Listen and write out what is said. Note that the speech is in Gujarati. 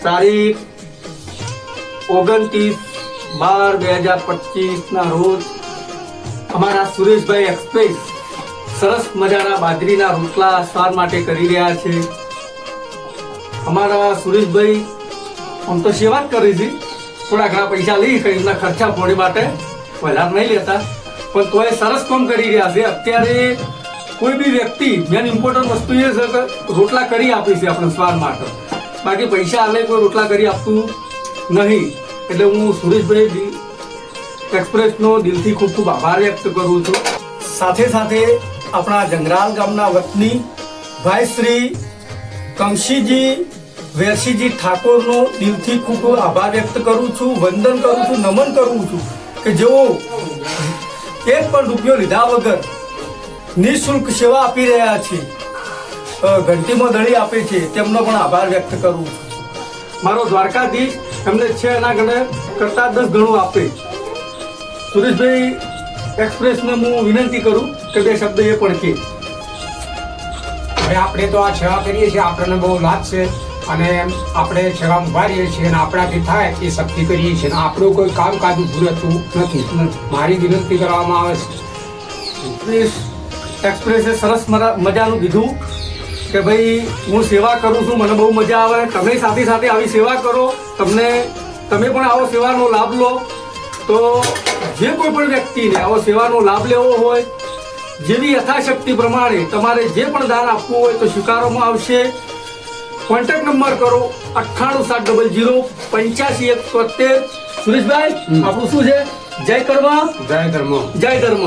તારીખ 29/12/2025 રોજ અમારા સુરેશભાઈ એક્સપ્રેસ સરસ મજાના બાજરીના રોટલા સ્વાદ માટે કરી રહ્યા છે. અમારા સુરેશભાઈ આમ તો સેવા જ કરી છે, થોડા ઘણા પૈસા લઈ એમના ખર્ચા પાણી માટે વધારે નહીં લેતા, પણ તોય સરસ કામ કરી રહ્યા છે. અત્યારે કોઈ બી વ્યક્તિ મેન ઇમ્પોર્ટન્ટ વસ્તુ એ છે કે રોટલા કરી આપી છે આપણે સ્વાદ માટે, બાકી પૈસા હાલે કોઈ રોટલા કરી આપતું નહીં. એટલે હું સુરેશભાઈ એક્સપ્રેસનો દિલથી ખૂબ ખૂબ આભાર વ્યક્ત કરું છું. સાથે સાથે આપણા જંગરાલ ગામના વતની ભાઈ શ્રી કંશીજી વેરસીજી ઠાકોરનો દિલથી ખૂબ ખૂબ આભાર વ્યક્ત કરું છું, વંદન કરું છું, નમન કરું છું કે જેઓ એક પણ રૂપિયો લીધા વગર નિઃશુલ્ક સેવા આપી રહ્યા છે, ઘંટીમાં દળી આપે છે, તેમનો પણ આભાર વ્યક્ત કરું છું. મારો દ્વારકાધીશ એમને છે એના ગણે કરતાં 10 ગણું આપે. સુરેશભાઈ એક્સપ્રેસને હું વિનંતી કરું કે 2 શબ્દ એ પણ કે. હવે આપણે તો આ સેવા કરીએ છીએ, આપણને બહુ લાભ છે અને આપણે સેવામાં ઉભા રહીએ છીએ અને આપણાથી થાય એ શક્તિ કરીએ છીએ. આપણું કોઈ કામકાજ ઊભું રહેતું નથી. મારી વિનંતી કરવામાં આવે છે. એક્સપ્રેસે સરસ મજાનું કીધું કે ભાઈ હું સેવા કરું છું, મને બહુ મજા આવે, તમે સાથે સાથે આવી સેવા કરો, તમે પણ આવો સેવાનો લાભ લો. તો જે કોઈ પણ વ્યક્તિને આવો સેવાનો લાભ લેવો હોય, જેવી યથાશક્તિ પ્રમાણે તમારે જે પણ દાન આપવું હોય તો સ્વીકારવામાં આવશે. કોન્ટેક્ટ નંબર કરો 9870055173. સુરેશભાઈ આપણું શું છે? જય કર્મ, જય ધર્મ. જય ધર્મ.